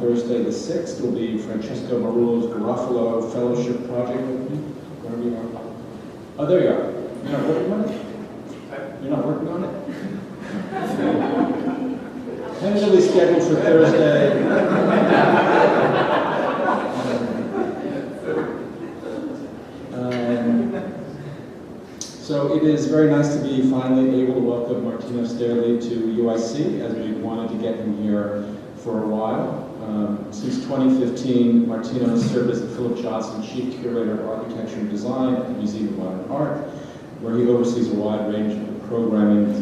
Thursday the 6th will be Francesco Marullo's Garofalo Fellowship Project opening. Wherever you are. Oh, there you are. You're not working on it? You're not working on it? Tentatively scheduled for Thursday. So it is very nice to be finally able to welcome Martino Stierli to UIC, as we wanted to get him here for a while. Since 2015, Martino has served as the Philip Johnson Chief Curator of Architecture and Design at the Museum of Modern Art, where he oversees a wide range of programming,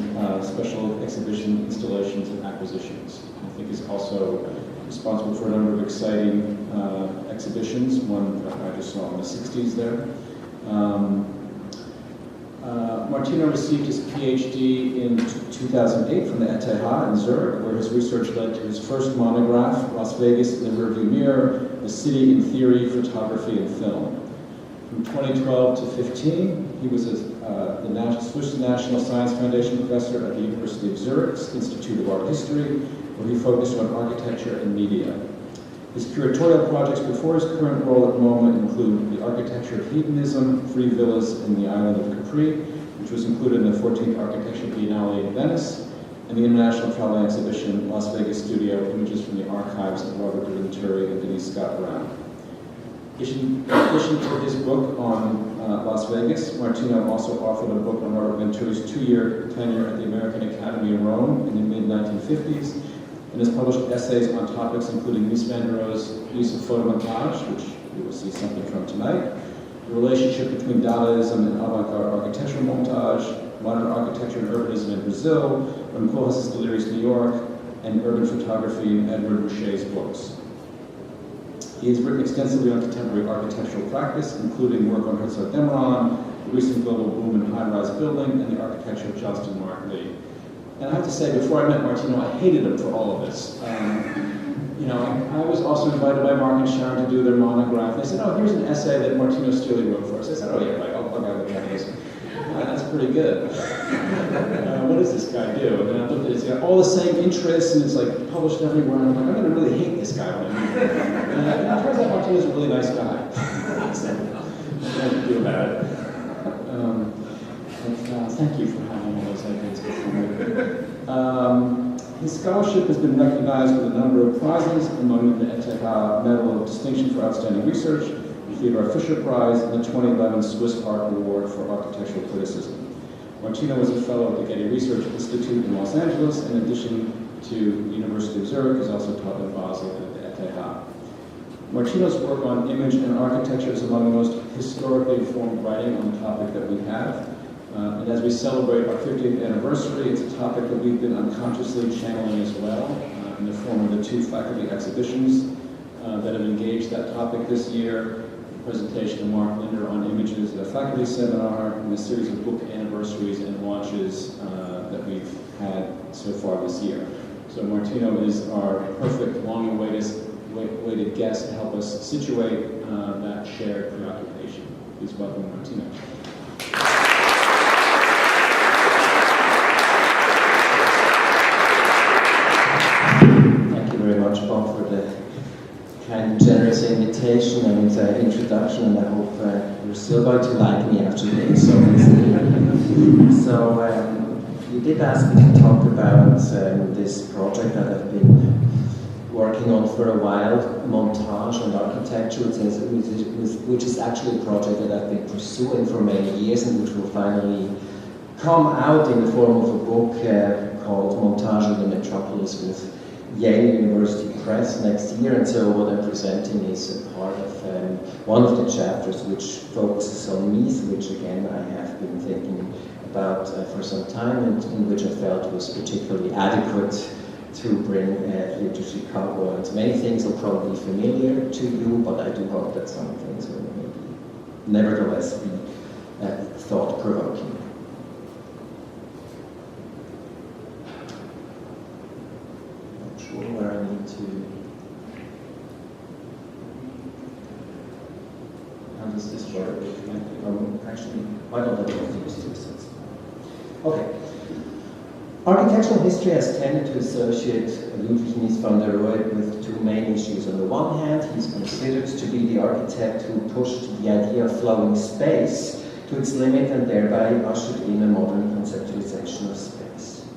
special exhibition installations, and acquisitions. I think he's also responsible for a number of exciting exhibitions, one that I just saw in the 60s there. Martino received his PhD in 2008 from the ETH in Zurich, where his research led to his first monograph, Las Vegas in the Rearview Mirror, The City in Theory, Photography, and Film. From 2012 to 15, he was the Swiss National Science Foundation professor at the University of Zurich's Institute of Art History, where he focused on architecture and media. His curatorial projects before his current role at MoMA include The Architecture of Hedonism, 3 villas in the island of Capri, which was included in the 14th Architecture Biennale in Venice, and the International Travel Exhibition, Las Vegas Studio, Images from the Archives of Robert de Venturi and Denise Scott Brown. In addition to his book on Las Vegas, Martino also authored a book on Robert Venturi's 2-year tenure at the American Academy in Rome in the mid-1950s, and has published essays on topics including Mies van der Rohe's use of photomontage, which we will see something from tonight, the relationship between Dadaism and avant-garde architectural montage, modern architecture and urbanism in Brazil, Ron Koolhaas's Delirious New York, and urban photography in Edward Boucher's books. He has written extensively on contemporary architectural practice, including work on Herzog Demeron, the recent global boom in high-rise building, and the architecture of Johnston Mark Lee. And I have to say, before I met Martino, I hated him for all of this. You know, I was also invited by Mark and Sharon to do their monograph. They said, oh, here's an essay that Martino Stierli wrote for us. I said, oh yeah, right, I'll look at this. That's pretty good. What does this guy do? And I looked at it, it's got all the same interests, and it's like published everywhere. And I'm like, I'm going to really hate this guy when I meet him. And it turns out Martino's a really nice guy. So, nothing to do about it. Thank you for having all those ideas before me. His scholarship has been recognized with a number of prizes, among them the ETH Medal of Distinction for Outstanding Research, the Theodore Fisher Prize, and the 2011 Swiss Art Award for Architectural Criticism. Martino was a fellow at the Getty Research Institute in Los Angeles. In addition to the University of Zurich, he's also taught in Basel and at the ETH. Martino's work on image and architecture is among the most historically informed writing on the topic that we have. And as we celebrate our 50th anniversary, it's a topic that we've been unconsciously channeling as well in the form of the 2 faculty exhibitions that have engaged that topic this year, the presentation of Mark Linder on images at a faculty seminar, and a series of book anniversaries and launches that we've had so far this year. So Martino is our perfect long-awaited guest to help us situate that shared preoccupation. Please welcome Martino. Bob, for the kind and generous invitation and introduction, and I hope you're still going to like me after this. So you did ask me to talk about this project that I've been working on for a while, montage and architecture, which is actually a project that I've been pursuing for many years and which will finally come out in the form of a book called Montage of the Metropolis with Yale University Press next year. And so what I'm presenting is a part of one of the chapters which focuses on Mies, which again I have been thinking about for some time, and in which I felt was particularly adequate to bring here to Chicago. And many things are probably familiar to you, but I do hope that some things will maybe nevertheless be thought-provoking. Where I need to. How does this work? Actually, why don't I use two sets? Okay. Architectural history has tended to associate Ludwig Mies van der Rohe with two main issues. On the one hand, he's considered to be the architect who pushed the idea of flowing space to its limit and thereby ushered in a modern conceptualization of space.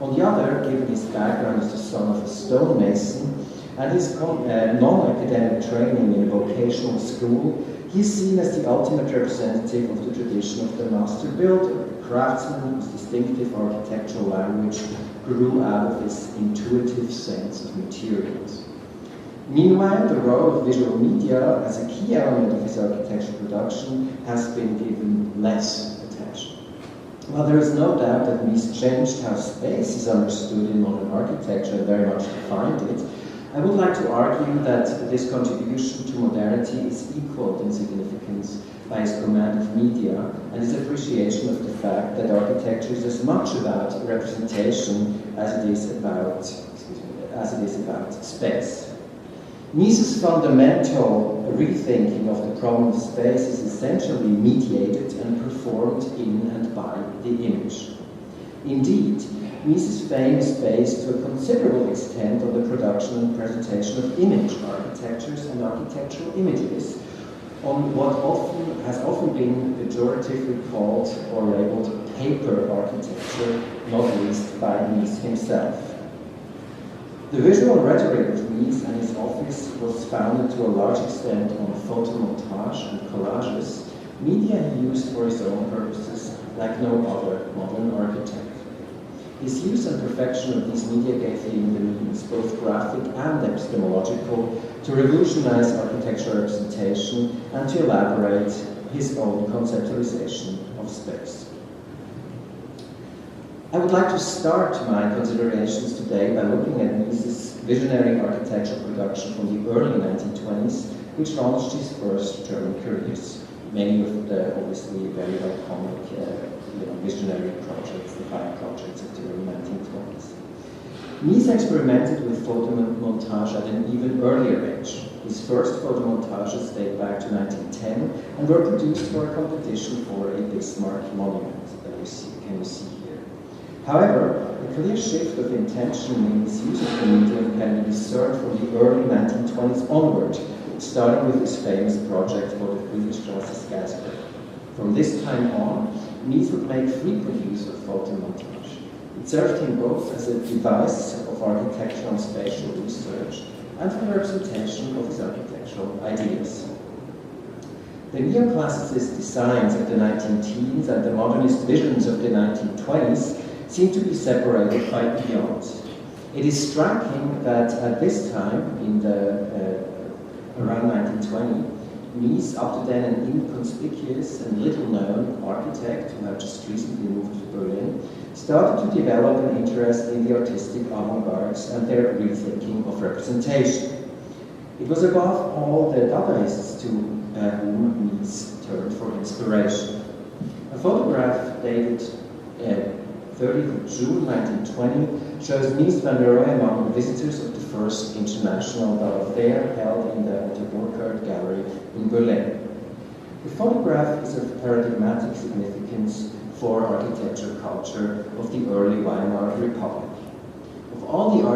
On the other, given his background as the son of a stonemason and his non-academic training in a vocational school, he is seen as the ultimate representative of the tradition of the master builder, a craftsman whose distinctive architectural language grew out of his intuitive sense of materials. Meanwhile, the role of visual media as a key element of his architectural production has been given less attention. While there is no doubt that Mies changed how space is understood in modern architecture and very much defined it, I would like to argue that this contribution to modernity is equaled in significance by his command of media and his appreciation of the fact that architecture is as much about representation as it is about space. Mies's fundamental rethinking of the problem of space is essentially mediated and performed in and by the image. Indeed, Mies's fame is based to a considerable extent on the production and presentation of image architectures and architectural images, on what has often been pejoratively called or labeled paper architecture, not least by Mies himself. The visual rhetoric of Mies and his office was founded to a large extent on photomontage and collages, media he used for his own purposes like no other modern architect. His use and perfection of these media gave him the means, both graphic and epistemological, to revolutionize architectural representation and to elaborate his own conceptualization of space. I would like to start my considerations today by looking at Mies's visionary architectural production from the early 1920s, which launched his first German careers. Many of the obviously very iconic visionary projects, the fire projects of the early 1920s. Mies experimented with photomontage at an even earlier age. His first photomontages date back to 1910 and were produced for a competition for a Bismarck monument that can you see here. However, a clear shift of intention in his use of the medium can be discerned from the early 1920s onward, starting with his famous project for the Friedrichstrasse skyscraper. From this time on, Mies would make frequent use of photomontage. It served him both as a device of architectural and spatial research and for the representation of his architectural ideas. The neoclassicist designs of the 19-teens and the modernist visions of the 1920s seem to be separated by eons. It is striking that at this time, in around 1920, Mies, up to then an inconspicuous and little-known architect who had just recently moved to Berlin, started to develop an interest in the artistic avant-gardes and their rethinking of representation. It was above all the Dadaists to whom Mies turned for inspiration. A photograph dated 30th of June 1920 shows Mies van der Rohe among the visitors of the first international Dada Fair held in the Otto Burkhardt Gallery in Berlin. The photograph is of paradigmatic significance for architecture culture of the early Weimar Republic. Of all the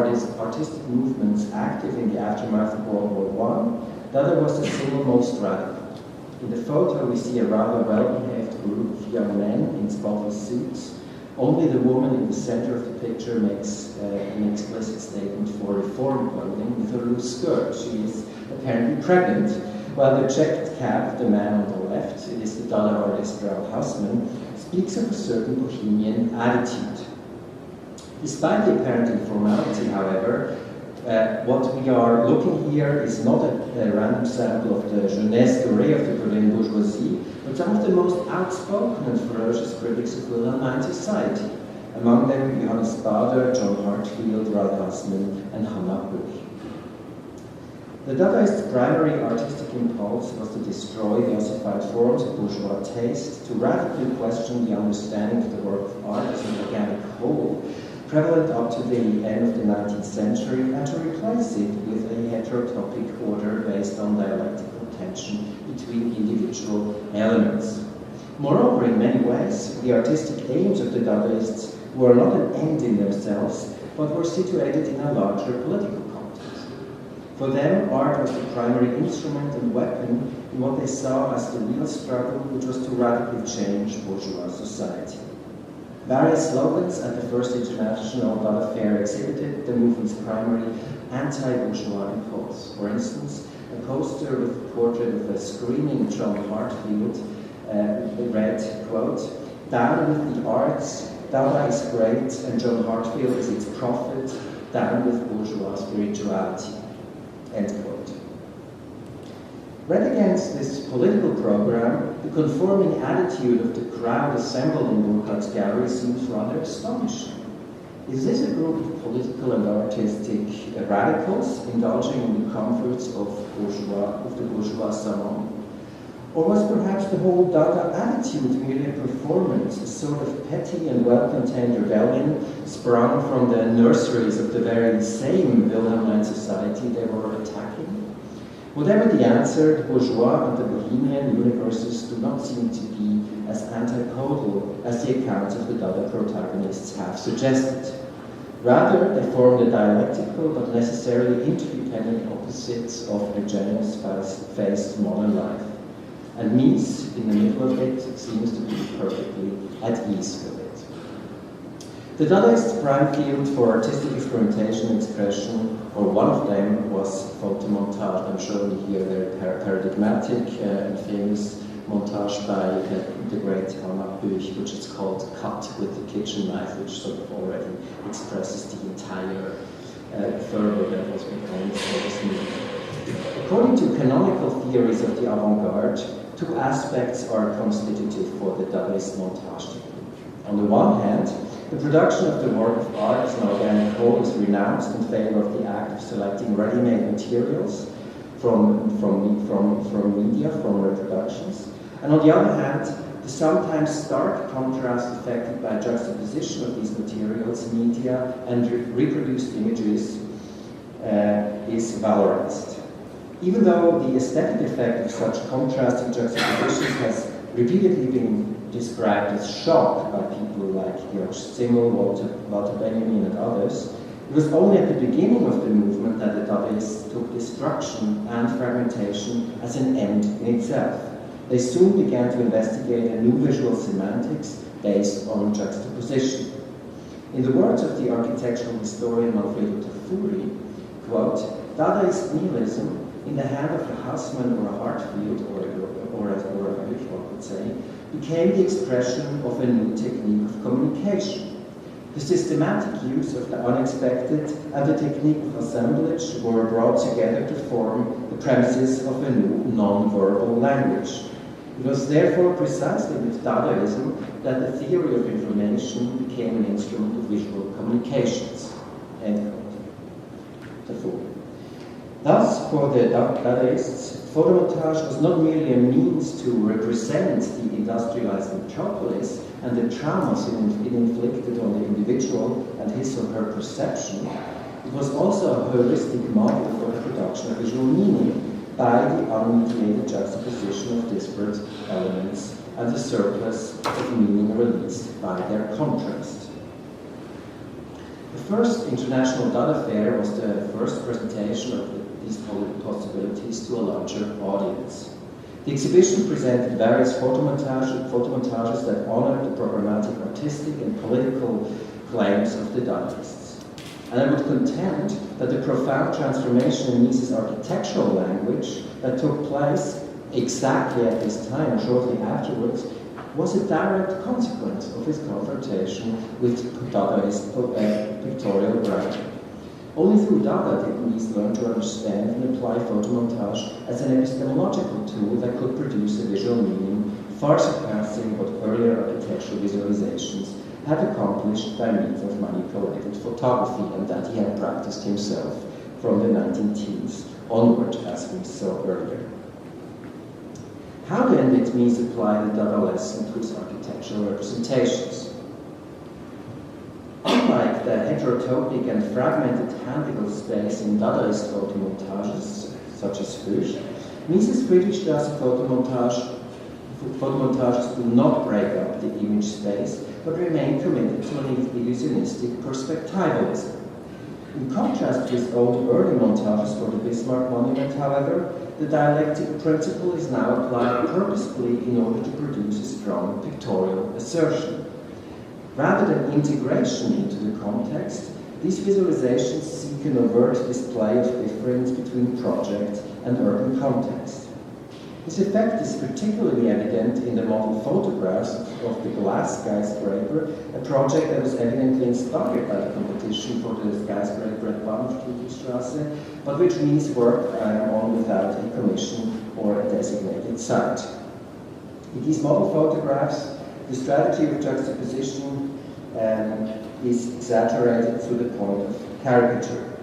artistic movements active in the aftermath of World War I, Dada was the single most radical. In the photo we see a rather well-behaved group of young men in spotless suits. Only the woman in the center of the picture makes an explicit statement for reform clothing with a loose skirt. She is apparently pregnant, while the checked cap of the man on the left, it is the Dada artist Raoul Hausmann, speaks of a certain bohemian attitude. Despite the apparent informality, however, what we are looking here is not a random sample of the jeunesse dorée of the Berlin bourgeoisie, but some of the most outspoken and ferocious critics of Wilhelmine society. Among them, Johannes Bader, John Hartfield, Raoul Hausmann, and Hannah Buch. The Dadaists' primary artistic impulse was to destroy the ossified forms of bourgeois taste, to radically question the understanding of the work of art as an organic whole, prevalent up to the end of the 19th century, and to replace it with a heterotopic order based on dialectical tension between individual elements. Moreover, in many ways, the artistic aims of the Dadaists were not an end in themselves, but were situated in a larger political context. For them, art was the primary instrument and weapon in what they saw as the real struggle, which was to radically change bourgeois society. Various slogans at the first International Dada Fair exhibited the movement's primary anti-bourgeois impulse. For instance, a poster with a portrait of a screaming John Heartfield read, quote, "Down with the arts, Dada is great, and John Heartfield is its prophet, down with bourgeois spirituality," end quote. Read against this political program, the conforming attitude of the crowd assembled in Burkhardt's gallery seems rather astonishing. Is this a group of political and artistic radicals indulging in the comforts of the bourgeois salon? Or was perhaps the whole Dada attitude merely a performance, a sort of petty and well-contained rebellion sprung from the nurseries of the very same Wilhelmine society they were attacking? Whatever the answer, the bourgeois and the bohemian universes do not seem to be as antipodal as the accounts of the Dada protagonists have suggested. Rather, they form the dialectical but necessarily interdependent opposites of a Janus-faced modern life. And Mies, in the middle of it, seems to be perfectly at ease with it. The Dadaists' prime field for artistic experimentation and expression, or one of them, was photomontage. I'm showing you here their paradigmatic and famous montage by the great Helmut Büch, which is called Cut with the Kitchen Knife, which sort of already expresses the entire fervor that was behind this movement. According to canonical theories of the avant-garde, two aspects are constitutive for the Dadaist montage technique. On the one hand, the production of the work of art as an organic whole is renounced in favor of the act of selecting ready-made materials from media, from reproductions. And on the other hand, the sometimes stark contrast affected by juxtaposition of these materials, media, and reproduced images is valorized. Even though the aesthetic effect of such contrasting juxtapositions has repeatedly been described as shock by people like Georg Simmel, Walter Benjamin, and others, it was only at the beginning of the movement that the Dadaists took destruction and fragmentation as an end in itself. They soon began to investigate a new visual semantics based on juxtaposition. In the words of the architectural historian Manfredo Tafuri, quote, "Dadaist nihilism, in the hand of a Haussmann or a Heartfield or a Büch, one could say, became the expression of a new technique of communication. The systematic use of the unexpected and the technique of assemblage were brought together to form the premises of a new non-verbal language. It was therefore precisely with Dadaism that the theory of information became an instrument of visual communications." End quote. Thus, for the Dadaists, photomontage was not merely a means to represent the industrialized metropolis and the traumas it inflicted on the individual and his or her perception. It was also a heuristic model for the production of visual meaning by the unmediated juxtaposition of disparate elements and the surplus of meaning released by their contrast. The first International Dada Fair was the first presentation of these possibilities to a larger audience. The exhibition presented various photomontages that honored the programmatic, artistic, and political claims of the Dadaists. And I would contend that the profound transformation in Mies's architectural language that took place exactly at this time or shortly afterwards was a direct consequence of his confrontation with Dadaist pictorial writing. Only through Dada did Mies learn to understand and apply photomontage as an epistemological tool that could produce a visual meaning far surpassing what earlier architectural visualizations had accomplished by means of manipulated photography, and that he had practiced himself from the 1910s onward, as we saw earlier. How then did Mies apply the Dada lesson to his architectural representations? Unlike the heterotopic and fragmented handicap space in Dadaist photomontages, such as Büch, Mies's Friedrichstraße photomontages do not break up the image space, but remained committed to an illusionistic perspectivalism. In contrast to his own early montages for the Bismarck monument, however, the dialectic principle is now applied purposefully in order to produce a strong pictorial assertion. Rather than integration into the context, these visualizations seek an overt display of difference between project and urban context. This effect is particularly evident in the model photographs of the glass skyscraper, a project that was evidently inspired by the competition for the skyscraper at Bahnhofstrasse, but which Mies worked on without a commission or a designated site. In these model photographs, the strategy of juxtaposition is exaggerated to the point of caricature.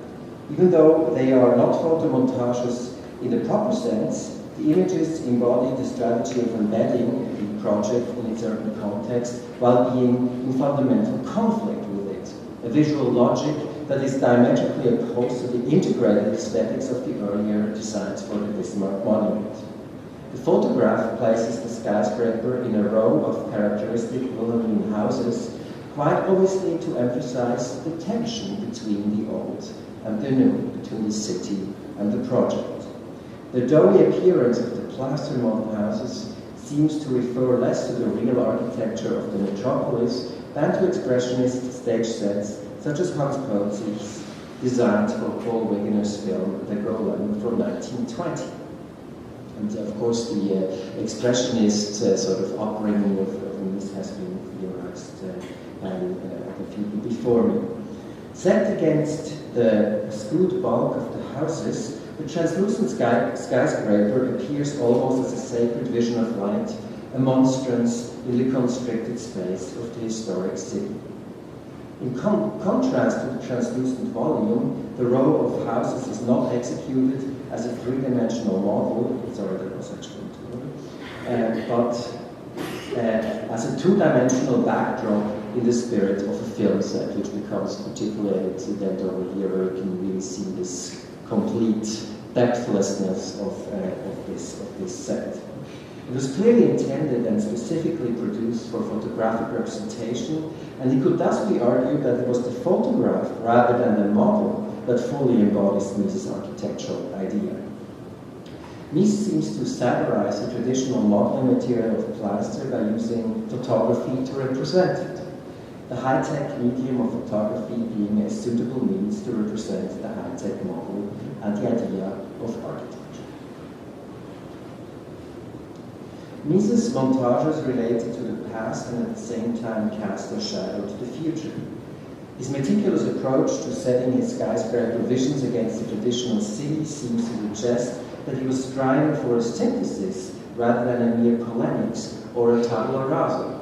Even though they are not photomontages in the proper sense, the images embody the strategy of embedding the project in its urban context while being in fundamental conflict with it, a visual logic that is diametrically opposed to the integrated aesthetics of the earlier designs for the Bismarck monument. The photograph places the skyscraper in a row of characteristic Wilhelmine houses, quite obviously to emphasize the tension between the old and the new, between the city and the project. The doughy appearance of the plaster model houses seems to refer less to the real architecture of the metropolis than to expressionist stage sets such as Hans Poelzig's designs for Paul Wegener's film The Golem from 1920. And of course the expressionist sort of upbringing of Mies has been theorized by the people before me. Set against the skewed bulk of the houses, the translucent skyscraper appears almost as a sacred vision of light, a monstrance in the constricted space of the historic city. In contrast to the translucent volume, the row of houses is not executed as a three-dimensional model, sorry, that was actually but as a two-dimensional backdrop in the spirit of a film set, which becomes particularly evident over here, where you can really see this complete depthlessness of this set. It was clearly intended and specifically produced for photographic representation, and it could thus be argued that it was the photograph rather than the model that fully embodies Mies's architectural idea. Mies seems to satirize the traditional modeling material of plaster by using photography to represent it, the high-tech medium of photography being a suitable means to represent the high-tech model and the idea of architecture. Mies's montages related to the past and at the same time cast a shadow to the future. His meticulous approach to setting his skyscraper visions against the traditional city seems to suggest that he was striving for a synthesis rather than a mere polemics or a tabula rasa.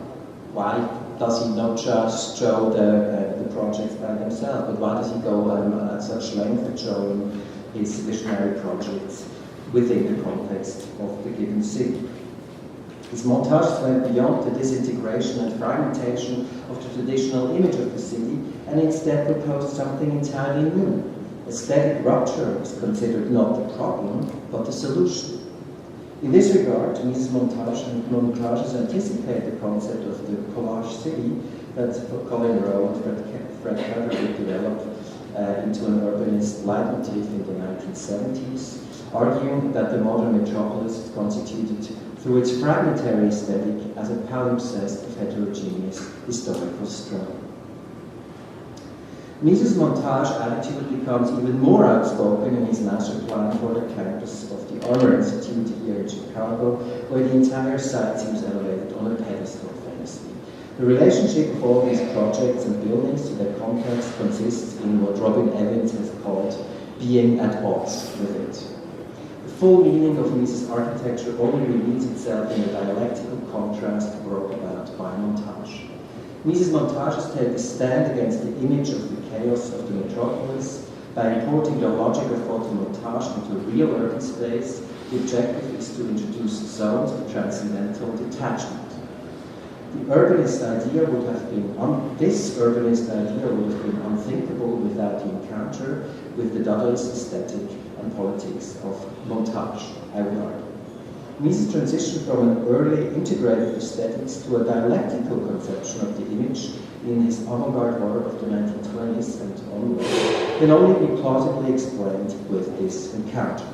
Why does he not just show the projects by themselves, but why does he go at such length at showing his visionary projects within the context of the given city? His montages went beyond the disintegration and fragmentation of the traditional image of the city and instead proposed something entirely new. Aesthetic rupture was considered not the problem, but the solution. In this regard, Mies's montages anticipate the concept of the collage city that Colin Rowe and Fred Catherwood developed into an urbanist leitmotif in the 1970s, arguing that the modern metropolis is constituted through its fragmentary aesthetic as a palimpsest of heterogeneous historical strata. Mies's montage attitude becomes even more outspoken in his master plan for the campus of the Armor Institute here in Chicago, where the entire site seems elevated on a pedestal famously. The relationship of all these projects and buildings to their context consists in what Robin Evans has called being at odds with it. The full meaning of Mies's architecture only reveals itself in the dialectical contrast brought about by montage. Mies's montages take a stand against the image of the chaos of the metropolis by importing the logic of photomontage into real urban space. The objective is to introduce zones of transcendental detachment. This urbanist idea would have been unthinkable without the encounter with the Dadaist aesthetic and politics of montage, I would argue. Mises transitioned from an early integrated aesthetics to a dialectical conception of the image in his avant-garde work of the 1920s and onwards can only be plausibly explained with this encounter.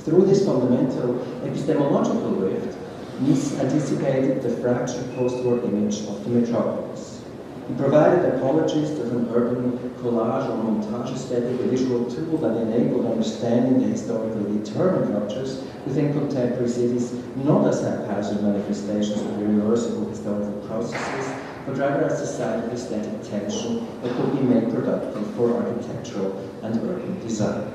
Through this fundamental epistemological rift, Mises anticipated the fractured post-war image of the metropolis. He provided apologists of an urban collage or montage aesthetic, a visual tool that enabled understanding the historically determined cultures within contemporary cities, not as haphazard manifestations of irreversible historical processes, but rather as a site of aesthetic tension that could be made productive for architectural and urban design.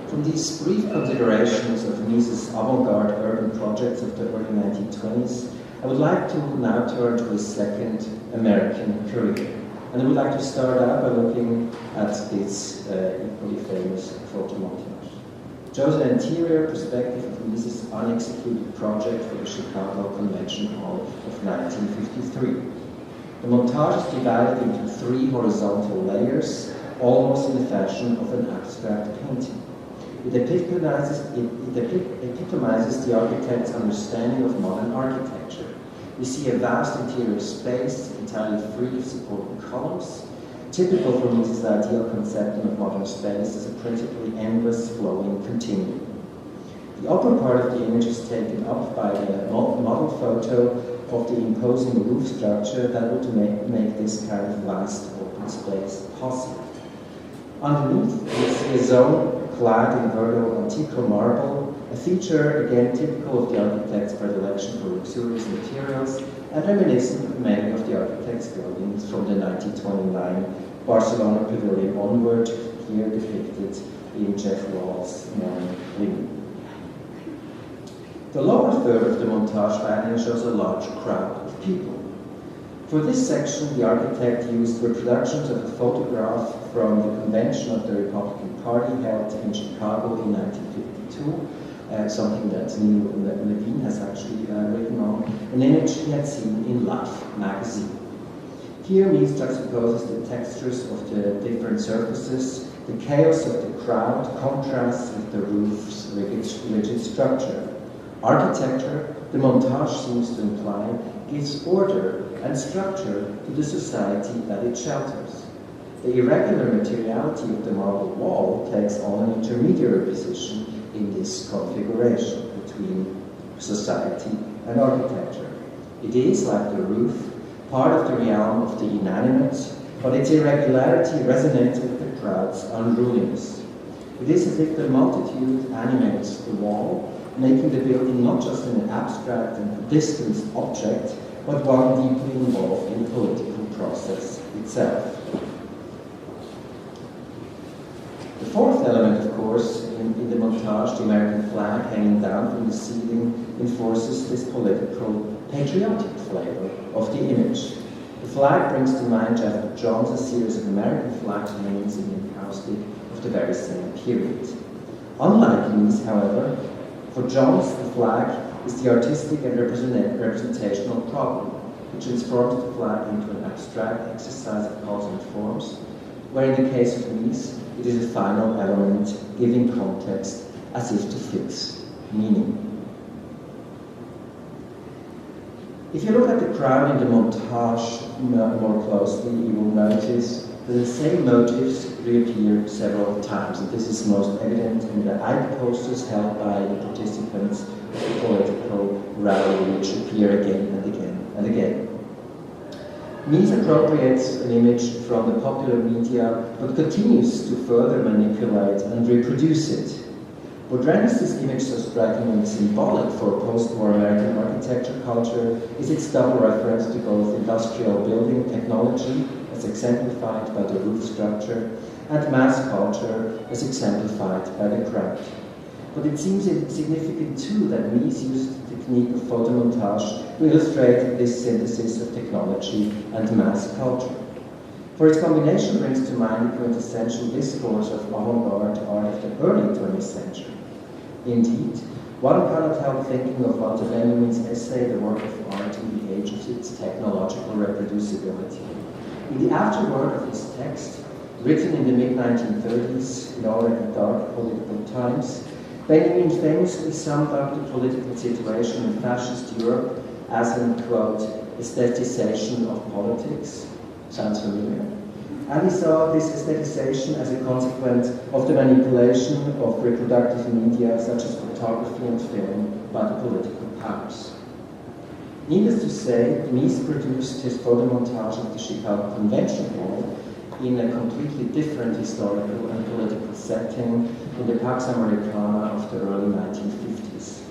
From these brief considerations of Mises' avant-garde urban projects of the early 1920s, I would like to now turn to his second American career. And I would like to start out by looking at this equally famous photo montage. It shows an interior perspective of Mises' unexecuted project for the Chicago Convention Hall of 1953. The montage is divided into 3 horizontal layers, almost in the fashion of an abstract painting. It epitomizes the architect's understanding of modern architecture. We see a vast interior space entirely free of supporting columns, typical for Mises' ideal conception of modern space as a principally endless flowing continuum. The upper part of the image is taken up by a model photo of the imposing roof structure that would make this kind of vast open space possible. Underneath, we see a zone clad in Verdo Antico marble, a feature again typical of the architect's predilection for luxurious materials and reminiscent of many of the architect's buildings from the 1929 Barcelona Pavilion onward, here depicted in Jeff Wall's living. The lower third of the montage finally shows a large crowd of people. For this section, the architect used reproductions of a photograph from the convention of the Republican Party held in Chicago in 1952, something that Neil Levine has actually written on, an image he had seen in Life magazine. Here, Mises juxtaposes the textures of the different surfaces, the chaos of the crowd contrasts with the roof's rigid structure. Architecture, the montage seems to imply, gives order and structure to the society that it shelters. The irregular materiality of the marble wall takes on an intermediary position in this configuration between society and architecture. It is, like the roof, part of the realm of the inanimate, but its irregularity resonates with the crowd's unruliness. It is as if the multitude animates the wall, making the building not just an abstract and distant object, but one deeply involved in the political process itself. The fourth element, of course, in the montage, the American flag hanging down from the ceiling, enforces this political, patriotic flavor of the image. The flag brings to mind Jeff Jones' series of American flag hangings in the encaustic of the very same period. Unlike these, however, for Jones, the flag is the artistic and representational problem, which transforms the flag into an abstract exercise of cause and forms, where in the case of Mises, it is a final element giving context as if to fix meaning. If you look at the crowd in the montage more closely, you will notice that the same motifs reappear several times, and this is most evident in the eye posters held by the participants of the political rally, which appear again and again and again. Mises appropriates an image from the popular media, but continues to further manipulate and reproduce it. What renders this image so strikingly symbolic for post-war American architecture culture is its double reference to both industrial building technology, as exemplified by the roof structure, and mass culture, as exemplified by the crowd. But it seems significant too that Mises used the technique of photomontage to illustrate this synthesis of technology and mass culture. For its combination brings to mind the quintessential discourse of avant-garde art of the early 20th century. Indeed, one cannot help thinking of Walter Benjamin's essay, The Work of Art in the Age of its Technological Reproducibility. In the afterword of his text, Written in the mid-1930s in already dark political times, Benjamin famously summed up the political situation in fascist Europe as an, quote, aestheticization of politics. Sounds familiar? And he saw this aestheticization as a consequence of the manipulation of reproductive media such as photography and film by the political powers. Needless to say, Mies produced his photomontage of the Chicago Convention Hall in a completely different historical and political setting in the Pax Americana of the early 1950s.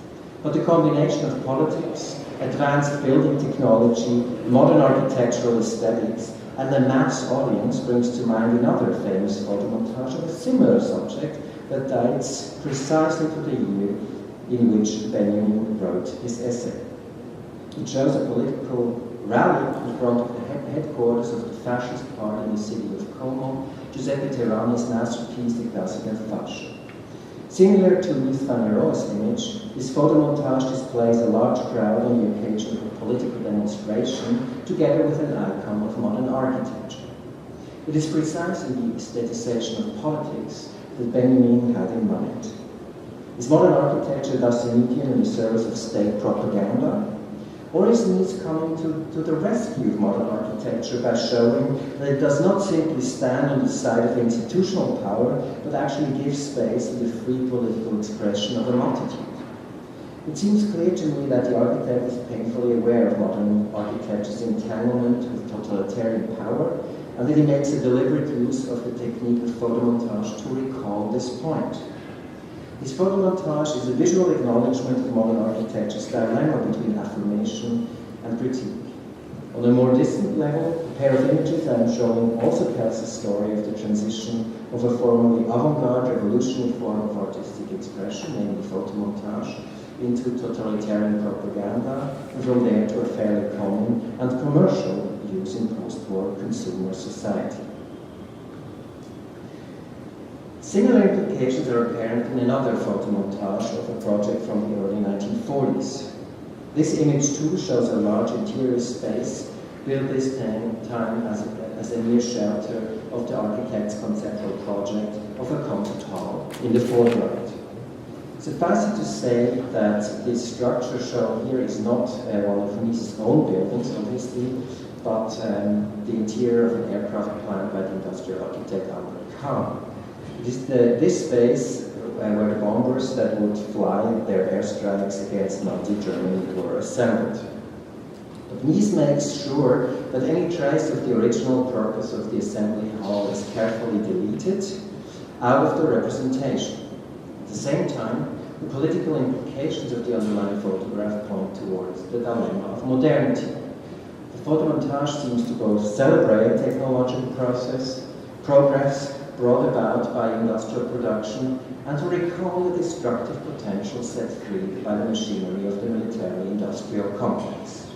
But the combination of politics, advanced building technology, modern architectural aesthetics, and a mass audience brings to mind another famous photomontage of a similar subject that dates precisely to the year in which Benjamin wrote his essay. It shows a political rally in front of the headquarters of the fascist party in the city of Como, Giuseppe Terrani's masterpiece, the Classica Fascia. Similar to Mies van der Rohe's image, this photomontage displays a large crowd on the occasion of a political demonstration, together with an icon of modern architecture. It is precisely the aestheticization of politics that Benjamin had in mind. Is modern architecture thus a medium in the service of state propaganda? Or is Mies coming to the rescue of modern architecture by showing that it does not simply stand on the side of institutional power, but actually gives space to the free political expression of a multitude? It seems clear to me that the architect is painfully aware of modern architecture's entanglement with totalitarian power, and that he makes a deliberate use of the technique of photomontage to recall this point. His photomontage is a visual acknowledgement of modern architecture's dilemma between affirmation and critique. On a more distant level, a pair of images I am showing also tells the story of the transition of a formerly avant-garde revolutionary form of artistic expression, namely photomontage, into totalitarian propaganda, and from there to a fairly common and commercial use in post-war consumer society. Similar implications are apparent in another photomontage of a project from the early 1940s. This image too shows a large interior space built this time as a near shelter of the architect's conceptual project of a concert hall in the foreground. Suffice it to say that this structure shown here is not one of Mies' own buildings, obviously, but the interior of an aircraft planned by the industrial architect Albert Kahn. This space where the bombers that would fly their airstrikes against Nazi Germany were assembled. But Mies makes sure that any trace of the original purpose of the assembly hall is carefully deleted out of the representation. At the same time, the political implications of the underlying photograph point towards the dilemma of modernity. The photomontage seems to both celebrate technological progress brought about by industrial production, and to recall the destructive potential set free by the machinery of the military-industrial complex.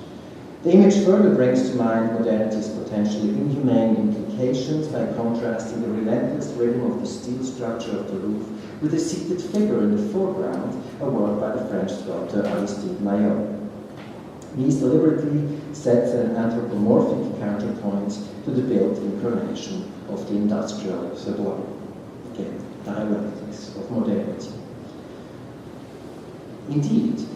The image further brings to mind modernity's potentially inhumane implications by contrasting the relentless rhythm of the steel structure of the roof with a seated figure in the foreground, a work by the French sculptor Aristide Maillot. Mies deliberately sets an anthropomorphic counterpoint to the built incarnation of the industrial sublime. Again, dialectics of modernity. Indeed,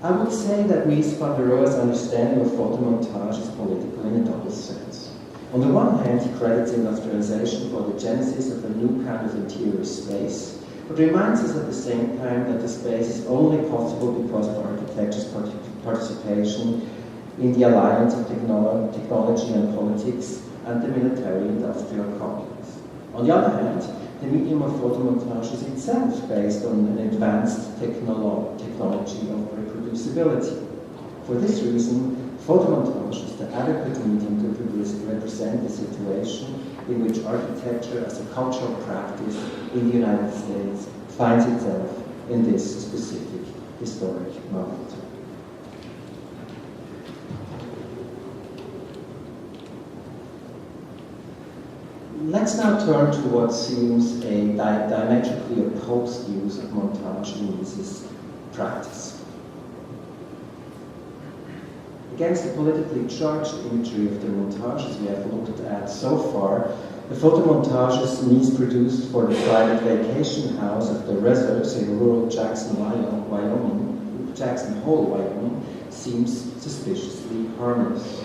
I would say that Mies van der Rohe's understanding of photomontage is political in a double sense. On the one hand, he credits industrialization for the genesis of a new kind of interior space, but reminds us at the same time that the space is only possible because of architecture's participation in the alliance of technology and politics and the military-industrial complex. On the other hand, the medium of photomontage is itself based on an advanced technology of reproducibility. For this reason, photomontage is the adequate medium to represent the situation in which architecture as a cultural practice in the United States finds itself in this specific historic moment. Let's now turn to what seems a diametrically opposed use of montage in Mies' practice. Against the politically charged imagery of the montages we have looked at so far, The photomontages Mies produced for the private vacation house of the residents in rural Jackson Hole, Wyoming, seems suspiciously harmless.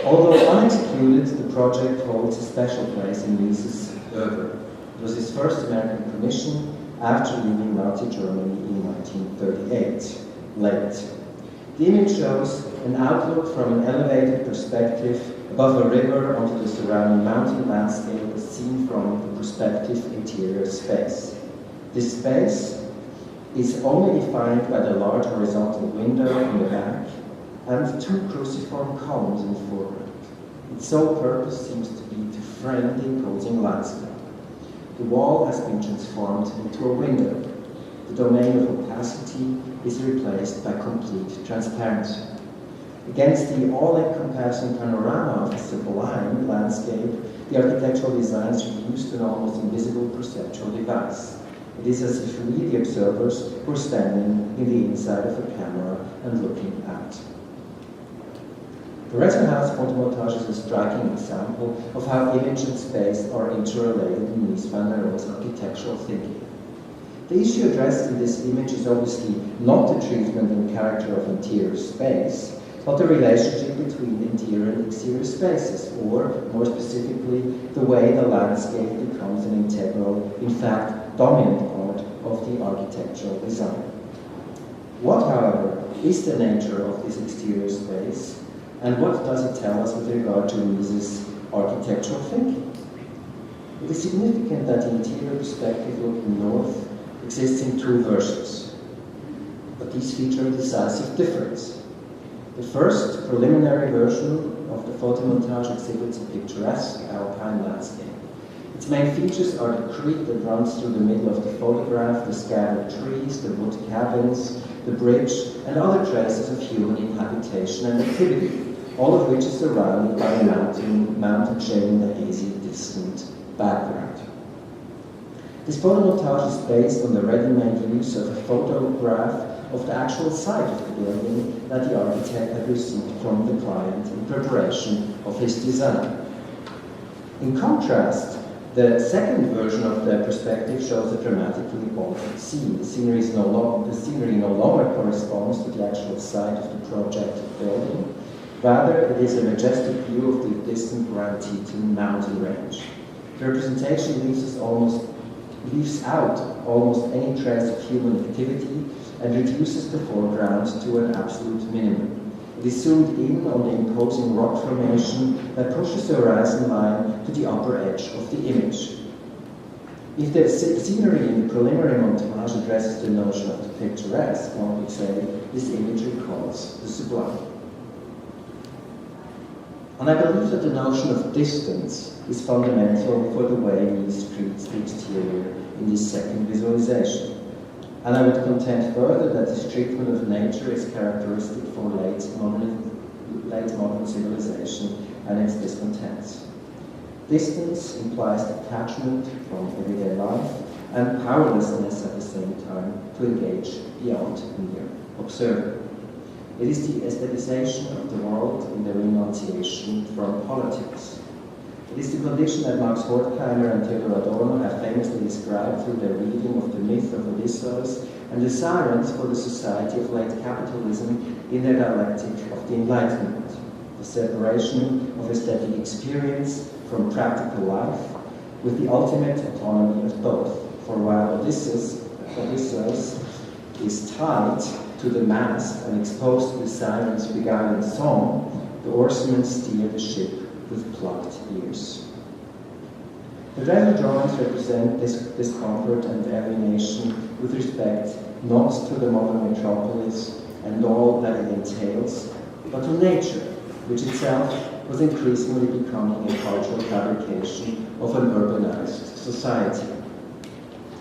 Although unexecuted, the project holds a special place in Mies's oeuvre. It was his first American commission after leaving Nazi Germany in 1938. Late. The image shows an outlook from an elevated perspective above a river onto the surrounding mountain landscape seen from the prospective interior space. This space is only defined by the large horizontal window in the back and two cruciform columns in the foreground. Its sole purpose seems to be to frame the imposing landscape. The wall has been transformed into a window. The domain of opacity is replaced by complete transparency. Against the all-encompassing panorama of the sublime landscape, the architectural designs reduced an almost invisible perceptual device. It is as if we, the observers, were standing in the inside of a camera and looking out. The Resin House photomontage is a striking example of how image and space are interrelated in Mies van der Rohe's architectural thinking. The issue addressed in this image is obviously not the treatment and character of interior space, but the relationship between interior and exterior spaces, or, more specifically, the way the landscape becomes an integral, in fact, dominant part of the architectural design. What, however, is the nature of this exterior space, and what does it tell us with regard to Mies's architectural thinking? It is significant that the interior perspective looking north exists in two versions, but these feature a decisive difference. The first, preliminary version of the photomontage exhibits a picturesque alpine landscape. Its main features are the creek that runs through the middle of the photograph, the scattered trees, the wood cabins, the bridge, and other traces of human inhabitation and activity, all of which is surrounded by a mountain chain in the hazy, distant background. This photomontage is based on the ready-made use of a photograph of the actual site of the building that the architect had received from the client in preparation of his design. In contrast, the second version of the perspective shows a dramatically altered scene. The scenery no longer corresponds to the actual site of the project building. Rather, it is a majestic view of the distant Grand Teton mountain range. The representation leaves out almost any trace of human activity and reduces the foreground to an absolute minimum. It is zoomed in on the imposing rock formation that pushes the horizon line to the upper edge of the image. If the scenery in the preliminary montage addresses the notion of the picturesque, one would say this image recalls the sublime. And I believe that the notion of distance is fundamental for the way Mies treats the exterior in this second visualization. And I would contend further that this treatment of nature is characteristic for late modern civilization and its discontents. Distance implies detachment from everyday life and powerlessness at the same time to engage beyond mere observing. It is the aestheticization of the world in the renunciation from politics. It is the condition that Max Horkheimer and Theodor Adorno have famously described through their reading of the myth of Odysseus and the sirens for the society of late capitalism in their dialectic of the Enlightenment, the separation of aesthetic experience from practical life with the ultimate autonomy of both. For while Odysseus is tied to the mast and exposed to the sirens' beguiling song, the oarsmen steer the ship with plucked ears. The Resin drawings represent this discomfort and alienation with respect not to the modern metropolis and all that it entails, but to nature, which itself was increasingly becoming a cultural fabrication of an urbanized society.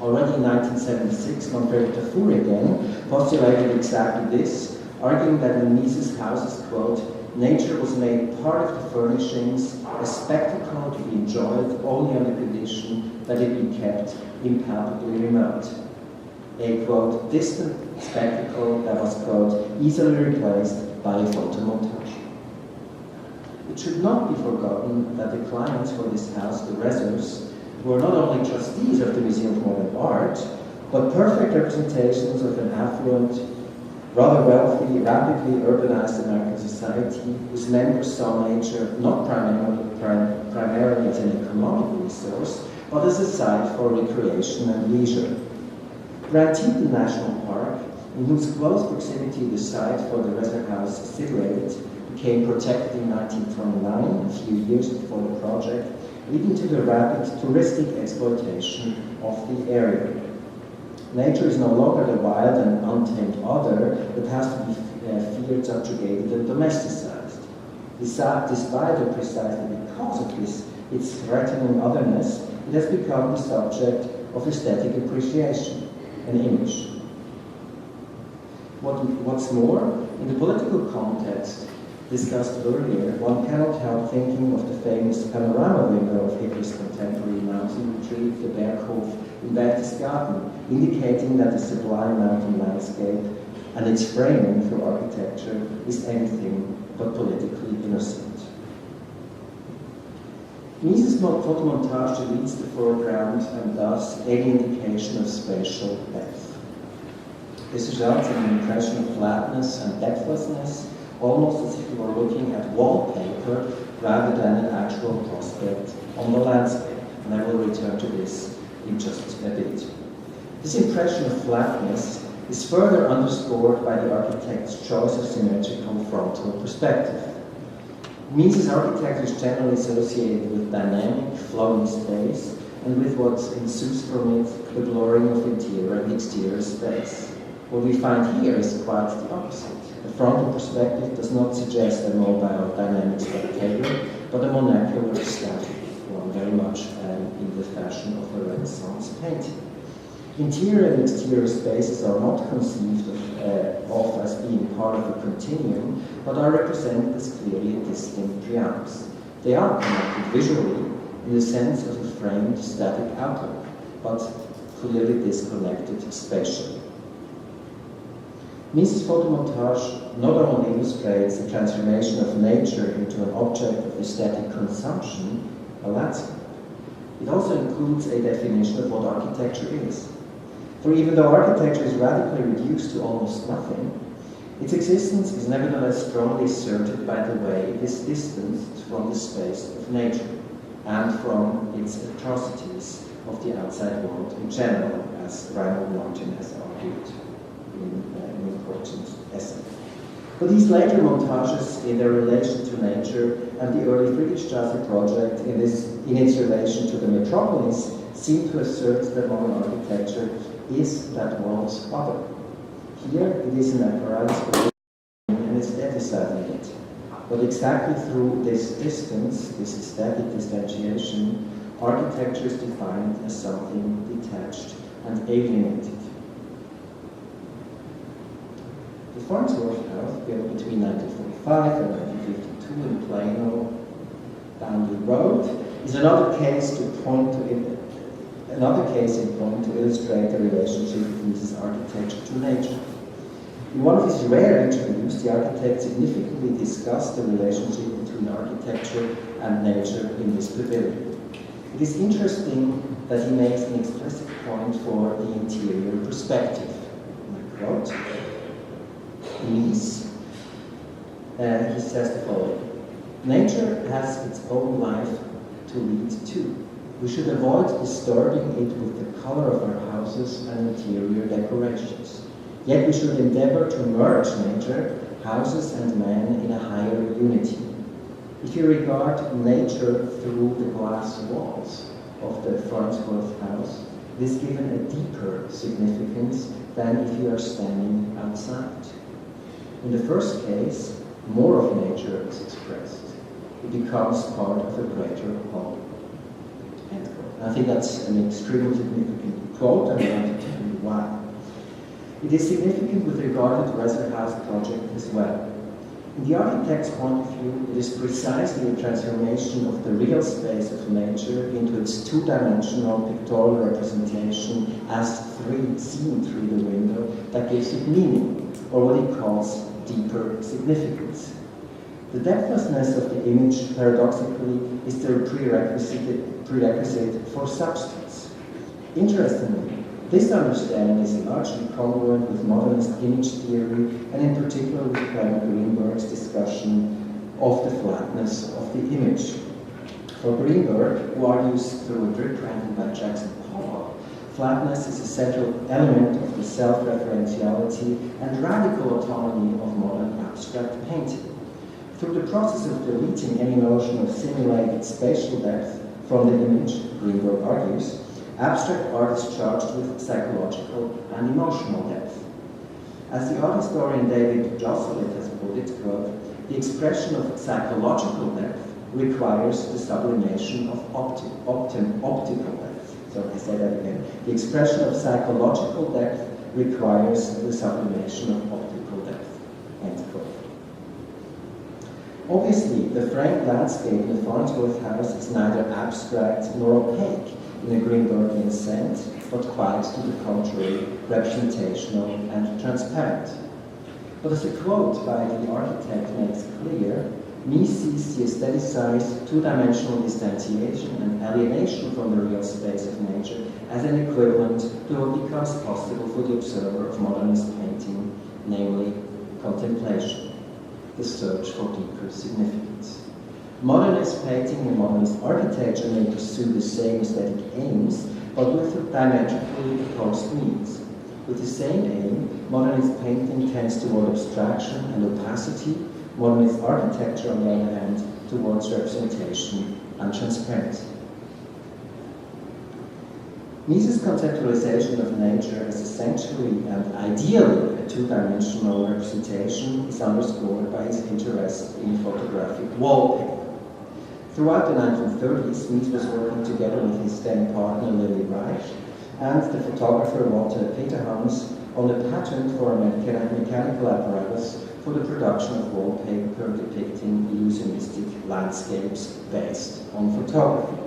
Already in 1976, Manfred Tafur again postulated exactly this, arguing that in Mies's houses, quote, nature was made part of the furnishings, a spectacle to be enjoyed only on the condition that it be kept impalpably remote. A, quote, distant spectacle that was, quote, easily replaced by a photomontage. It should not be forgotten that the clients for this house, the Resers, were not only trustees of the Museum of Modern Art, but perfect representations of an affluent, rather wealthy, rapidly urbanized American society whose members saw nature not primarily as an economic resource, but as a site for recreation and leisure. Grand Teton National Park, in whose close proximity the site for the Reser House is situated, became protected in 1929, a few years before the project, leading to the rapid touristic exploitation of the area. Nature is no longer the wild and untamed other that has to be feared, subjugated, and domesticized. Despite or precisely because of this, its threatening otherness, it has become the subject of aesthetic appreciation, an image. What's more, in the political context discussed earlier, one cannot help thinking of the famous panorama window of Hitler's contemporary mountain retreat, the Berghof in Berchtesgaden, indicating that the sublime mountain landscape and its framing through architecture is anything but politically innocent. Mises' photomontage deletes the foreground and thus any indication of spatial depth. This results in an impression of flatness and depthlessness, almost as if you were looking at wallpaper rather than an actual prospect on the landscape. And I will return to this in just a bit. This impression of flatness is further underscored by the architect's choice of symmetrical frontal perspective. Mises' architecture is generally associated with dynamic, flowing space, and with what ensues from it, the blurring of interior and exterior space. What we find here is quite the opposite. The frontal perspective does not suggest a mobile, dynamic spectator, but a monocular, static one, very much in the fashion of a Renaissance painting. Interior and exterior spaces are not conceived of as being part of a continuum, but are represented as clearly distinct realms. They are connected visually in the sense of a framed static outlook, but clearly disconnected spatially. Mises' photomontage not only illustrates the transformation of nature into an object of aesthetic consumption, a landscape. It also includes a definition of what architecture is. For even though architecture is radically reduced to almost nothing, its existence is nevertheless strongly asserted by the way it is distanced from the space of nature and from its atrocities of the outside world in general, as Reinhold Martin has argued in an important essay. But these later montages in their relation to nature and the early Friedrichstraße project in its relation to the metropolis seem to assert that modern architecture is that world's other. Here it is an apparatus for and aestheticizing it. But exactly through this distance, this aesthetic distantiation, architecture is defined as something detached and alienated. The Farnsworth House, built between 1945 and 1952 in Plano, down the road, is another case in point to illustrate the relationship of Mises' architecture to nature. In one of his rare interviews, the architect significantly discussed the relationship between architecture and nature in this pavilion. It is interesting that he makes an explicit point for the interior perspective. I quote, Mies, he says the following: nature has its own life to lead to. We should avoid disturbing it with the color of our houses and interior decorations. Yet we should endeavor to merge nature, houses, and man in a higher unity. If you regard nature through the glass walls of the Farnsworth House, it is given a deeper significance than if you are standing outside. In the first case, more of nature is expressed. It becomes part of a greater whole. I think that's an extremely significant quote, and I want to tell you why. It is significant with regard to the Reser House project as well. In the architect's point of view, it is precisely a transformation of the real space of nature into its two-dimensional pictorial representation as seen through the window that gives it meaning, or what he calls deeper significance. The depthlessness of the image, paradoxically, is the prerequisite for substance. Interestingly, this understanding is largely congruent with modernist image theory, and in particular with Clement Greenberg's discussion of the flatness of the image. For Greenberg, who argues through a drip ranking by Jackson Pollock, flatness is a central element of the self-referentiality and radical autonomy of modern abstract painting. Through the process of deleting any notion of simulated spatial depth from the image, Greenberg argues, abstract art is charged with psychological and emotional depth. As the art historian David Josselin has put it, quote, the expression of psychological depth requires the sublimation of optical depth. So I say that again. The expression of psychological depth requires the sublimation of optical depth. End quote. Obviously, the framed landscape in the Farnsworth House is neither abstract nor opaque in a Greenbergian sense, but quite to the contrary, representational and transparent. But as a quote by the architect makes clear, Mies sees the aestheticized two-dimensional distanciation and alienation from the real space of nature as an equivalent to what becomes possible for the observer of modernist painting, namely contemplation, the search for deeper significance. Modernist painting and modernist architecture may pursue the same aesthetic aims, but with diametrically opposed means. With the same aim, modernist painting tends toward abstraction and opacity, modernist architecture, on the other hand, towards representation and transparency. Mies's conceptualization of nature as essentially and ideally a two-dimensional representation is underscored by his interest in photographic wallpaper. Throughout the 1930s, Mies was working together with his then partner Lily Reich and the photographer Walter Peterhans on a patent for a mechanical apparatus for the production of wallpaper depicting illusionistic landscapes based on photography.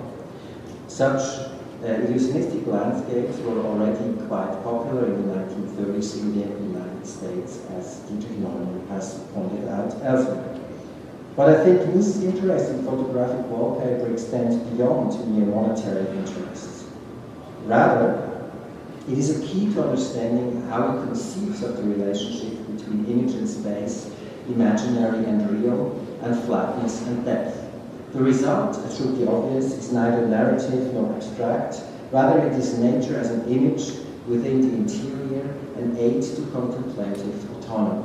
Such illusionistic landscapes were already quite popular in the 1930s in the United States, as Dietrich Neumann has pointed out elsewhere. But I think Mies's interest in photographic wallpaper extends beyond mere monetary interests. Rather, it is a key to understanding how he conceives of the relationship between image and space, imaginary and real, and flatness and depth. The result, it should be obvious, is neither narrative nor abstract, rather it is nature as an image within the interior, an aid to contemplative autonomy.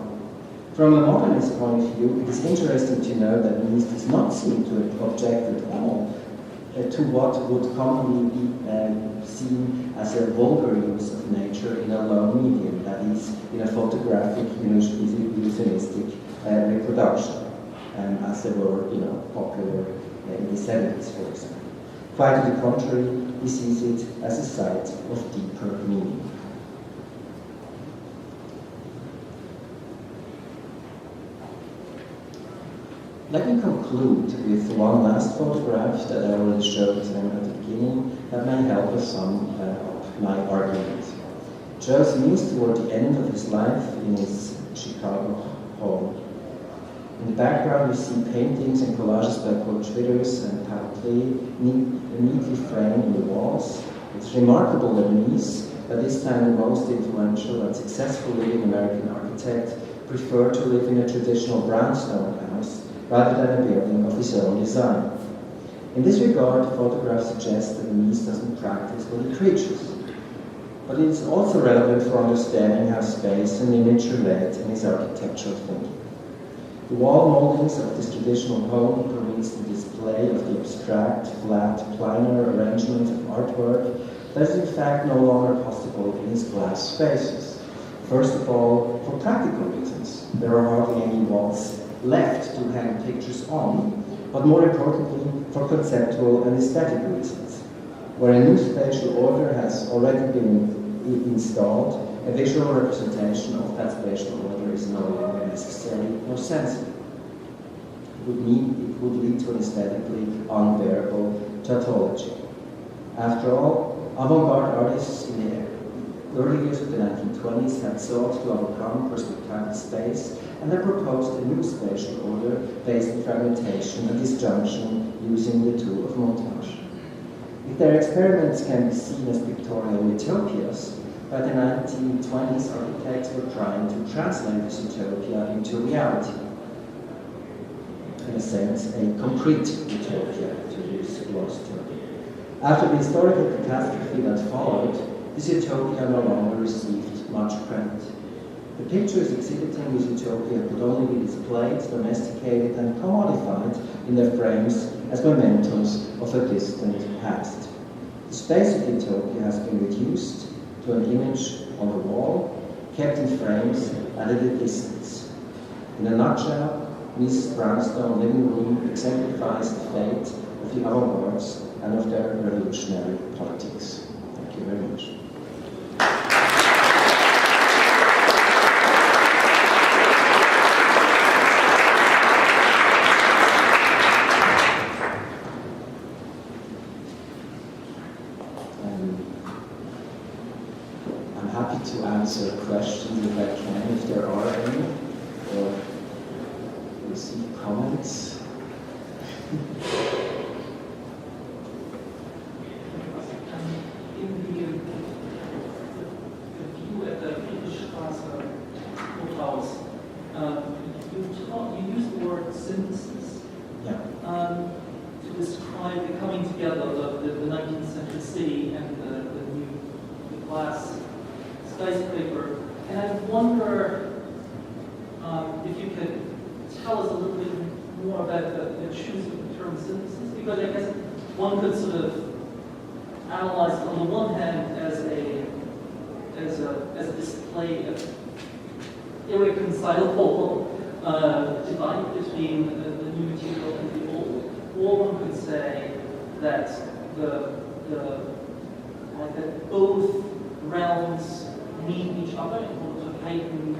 From a modernist point of view, it is interesting to know that Mies does not seem to object at all to what would commonly be seen as a vulgar use of nature in a low medium, that is, in a photographic illusionistic reproduction, as they were popular in the 70s, for example. Quite to the contrary, he sees it as a site of deeper meaning. Let me conclude with one last photograph that I already showed at the beginning that may help us sum up my argument. It shows Mies toward the end of his life in his Chicago home. In the background we see paintings and collages by Paul Schwitters and Paul Klee neatly framed in the walls. It's remarkable that Mies, at this time the most influential and successful living American architect, preferred to live in a traditional brownstone house rather than a building of his own design. In this regard, the photograph suggests that Mies doesn't practice what he preaches. But it is also relevant for understanding how space and image relate in his architectural thinking. The wall moldings of this traditional home permits the display of the abstract, flat, planar arrangement of artwork that is in fact no longer possible in his glass spaces. First of all, for practical reasons. There are hardly any walls left to hang pictures on, but more importantly, for conceptual and aesthetic reasons. Where a new spatial order has already been installed, a visual representation of that spatial order is no longer necessary nor sensible. It would lead to an aesthetically unbearable tautology. After all, avant-garde artists in the early years of the 1920s had sought to overcome perspectival space and they proposed a new spatial order based on fragmentation and disjunction using the tool of montage. If their experiments can be seen as pictorial utopias, by the 1920s architects were trying to translate this utopia into reality. In a sense, a concrete utopia, to use a gloss term. After the historical catastrophe that followed, this utopia no longer received much credit. The pictures exhibiting this utopia could only be displayed, domesticated, and commodified in their frames as mementos of a distant past. The space of utopia has been reduced to an image on the wall, kept in frames at a distance. In a nutshell, Mrs. Brownstone living room exemplifies the fate of the avant-gardes and of their revolutionary politics. Thank you very much. I'm happy to answer questions if I can, if there are any, or receive comments. In the view at the Friedrichstraße Hochhaus, you use the word synthesis to describe the coming together of the 19th century city and the glass skyscraper. And I wonder if you could tell us a little bit more about the choosing of the term synthesis, because I guess one could sort of analyze it on the one hand as a display of irreconcilable divide between the new material and the old. Or one could say that that both realms need each other in order to heighten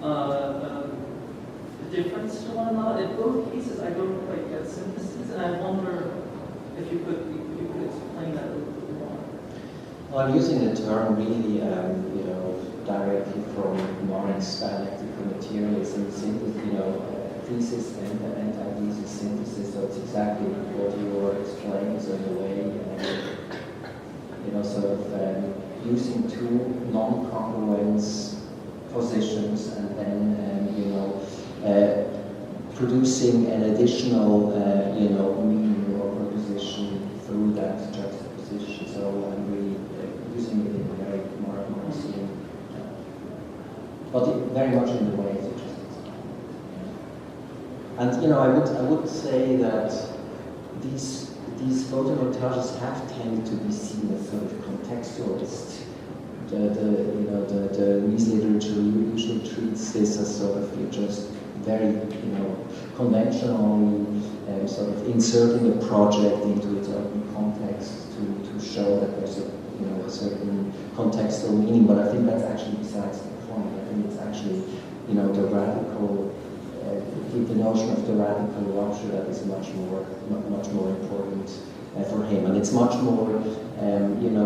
the difference to one another. In both cases, I don't quite get synthesis, and I wonder if you could explain that a little bit more. Well, I'm using the term really, directly from Marx's dialectical materialism, thesis and anti-thesis synthesis. So it's exactly what you were explaining, so in a way, sort of using two non-congruent positions and then, producing an additional, meaning or proposition through that juxtaposition. So I'm really using it in a very Marxian, but very much in the way that you just explained. And I would say that these photomontages have tended to be seen as sort of contextualist. The Mies literature usually treats this as sort of just very, conventionally sort of inserting a project into its own context to show that there's a certain contextual meaning. But I think that's actually besides the point. I think it's actually, the radical, the notion of the radical rupture that is much more important for him, and it's much more,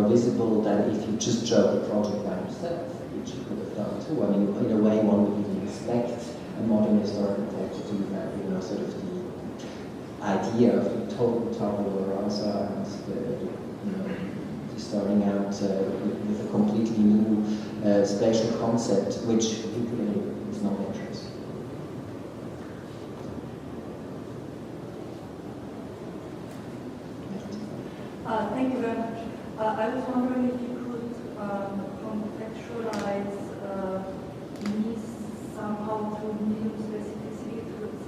visible than if you just show the project by himself, which he could have done too. I mean, in a way, one would even expect a modernist architect to do that. Sort of the idea of the total tabula rasa and starting out with a completely new spatial concept, which really is not interesting. Thank you very much. I was wondering if you could contextualize Mies somehow through medium specificity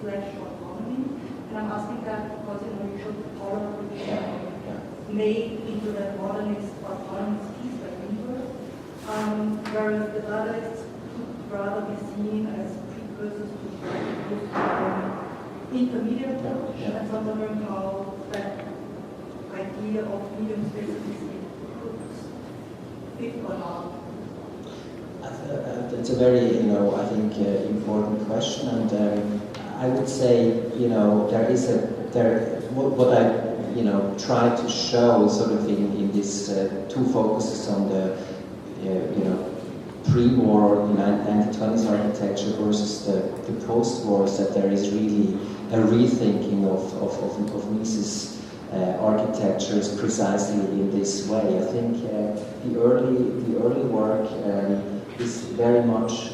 / autonomy. And I'm asking that because you showed the color which made into that modernist autonomous piece by Greenberg, whereas the Dadaists could rather be seen as precursors to intermediate approach. And so I'm wondering how that idea of medium specificity could fit or not. It's a very, I think, important question, and I would say, what I try to show sort of in this two focuses on the, pre-war 1920s architecture versus the post-war is that there is really a rethinking of Nice's architecture is precisely in this way. I think the early work is very much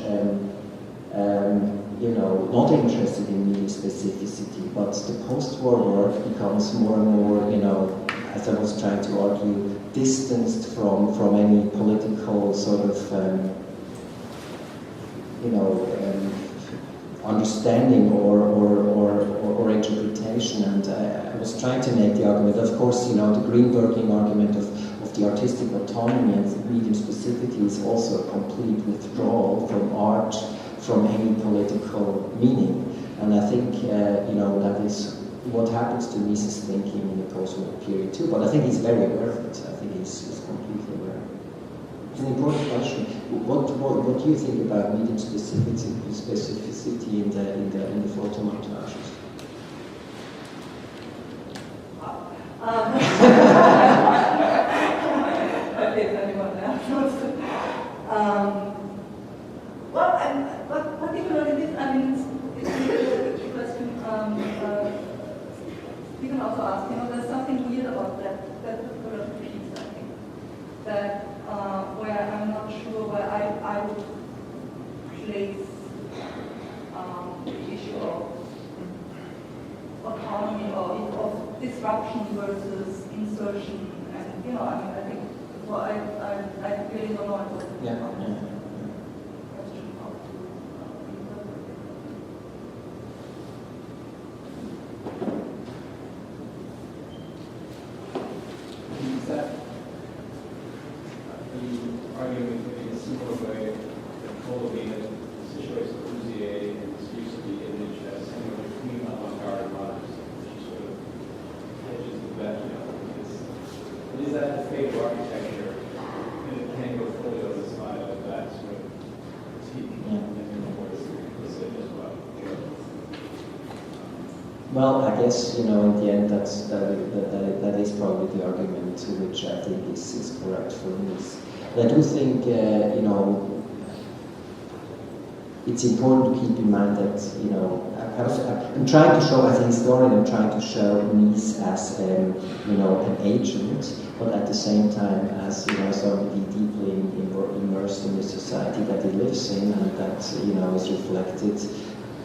not interested in needing specificity, but the post-war work becomes more and more, as I was trying to argue, distanced from any political sort of, understanding or interpretation. And I was trying to make the argument, of course, the Greenbergian argument of the artistic autonomy and medium specificity is also a complete withdrawal from art, from any political meaning. And I think, that is what happens to Nice's thinking in the post-war period too. But I think he's very aware of it. I think he's completely aware. It's an important question. What do you think about medium specificity in the photo montages? Okay, anyone else? But particularly this, it's a tricky question. You can also ask, there's something weird about that particular piece, I think, that where I'm not sure where I would place the issue of autonomy or of disruption versus insertion, and I think I really don't know what Yeah. question how to interpret it. Is that the argument in a similar way that Colby had situates the Corbusier and speaks of the image as somewhere between avant-garde and modernist, which sort of hedges the bet, And is that the fate of architecture? And it can go fully on the side of that sort of critique and where it's implicit as well. Well, I guess, in the end, that is probably the argument to which I think is correct for Nice. But I do think, it's important to keep in mind that, I'm trying to show, as a historian, I'm trying to show Nice as, an agent, but at the same time as, somebody deeply immersed in the society that he lives in, and that, is reflected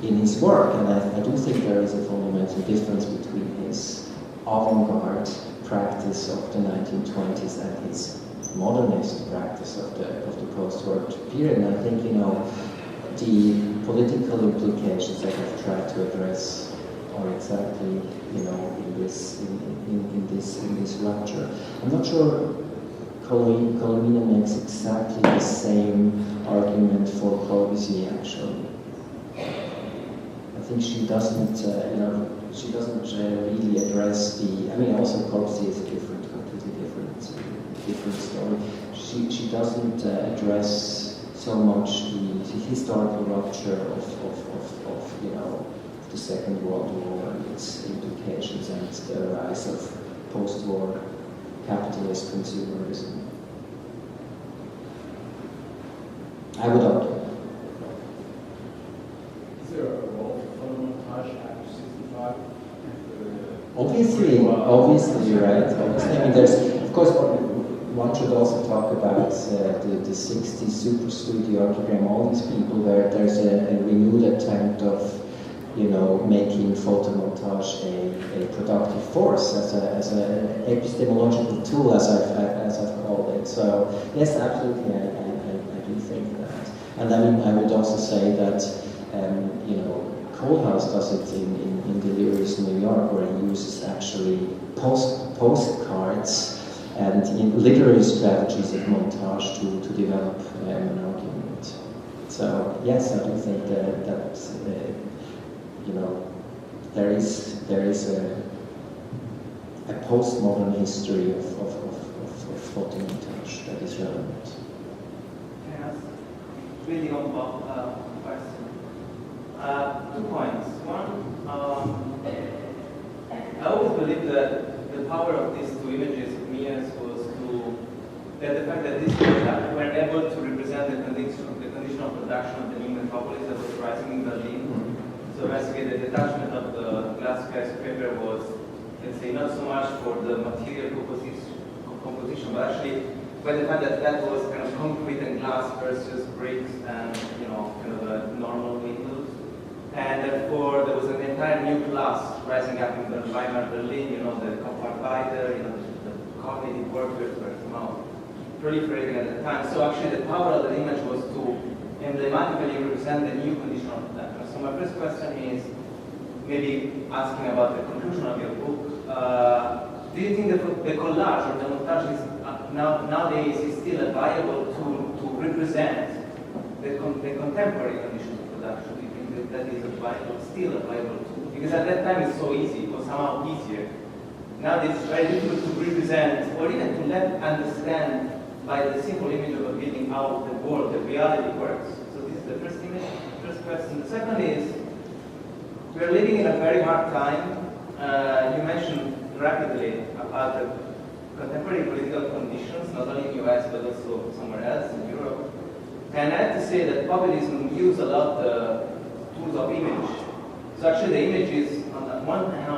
in his work. And I do think there is a fundamental difference between his avant-garde practice of the 1920s and his modernist practice of the post-war period. And I think, the political implications that I've tried to address are exactly, in this rupture. I'm not sure Colomina makes exactly the same argument for Corbusier, actually. I think she doesn't, really address also Corbusier is a completely different story. She doesn't address so much the historical rupture of the Second World War and its implications and the rise of post-war capitalist consumerism. I would argue. Is there a role for photo montage after 65? Obviously, right? Obviously, there's, of course, one should also talk about the 60s super studio archigram, all these people where there's a renewed attempt of, making photomontage a productive force as an epistemological tool, as I've called it. So yes, absolutely, I do think that. And I would also say that, Kohlhaas does it in Delirious New York, where he uses actually postcards and in literary strategies of montage to develop an argument. So yes, I do think that there is a postmodern history of photomontage that is relevant. Can I ask really on question? 2 points. One, I always believe that the power of these two images, Mia's, was that the fact that these images were able to represent represent the condition of production of the new metropolis that was rising in Berlin. So basically the detachment of the glass skyscraper was, let's say, not so much for the material composition, but actually by the fact that that was kind of concrete and glass versus bricks and, you know, kind of a normal windows. And therefore there was an entire new class rising up in Weimar Berlin, you know, the Kaufarbeiter, you know, the cognitive workers were somehow proliferating at the time. So actually the power of the image was to emblematically represent the new condition of production. So my first question is maybe asking about the conclusion of your book. Do you think that the collage or the montage is nowadays is still a viable tool to represent the contemporary conditions of production? Do you think that is still a viable tool? Because at that time it's so easy, it was somehow easier. Now it's very difficult to represent or even to let understand by the simple image of a building how the world, the reality works. So this is the first image, first question. The second is, we are living in a very hard time. You mentioned rapidly about the contemporary political conditions, not only in the US but also somewhere else in Europe. And I have to say that populism uses a lot the tools of image. So actually the image is on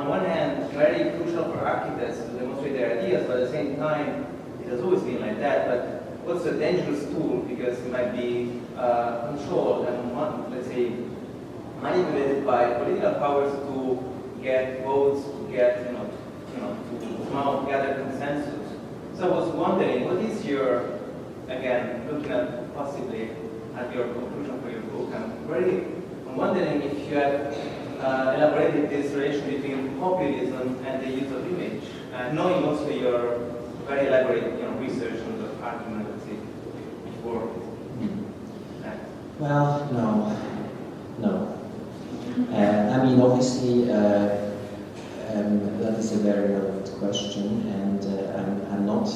one hand very crucial for architects to demonstrate their ideas, but at the same time it has always been like that. But what's a dangerous tool because it might be controlled and let's say manipulated by political powers to get votes, to get to somehow gather consensus. So I was wondering, what is your, again, looking at possibly at your conclusion for your book, I'm wondering if you have elaborated this relation between populism and the use of image, knowing also your very elaborate research on the argument, let's say, before. Well, no. I mean, obviously, that is a very relevant question, and I'm not,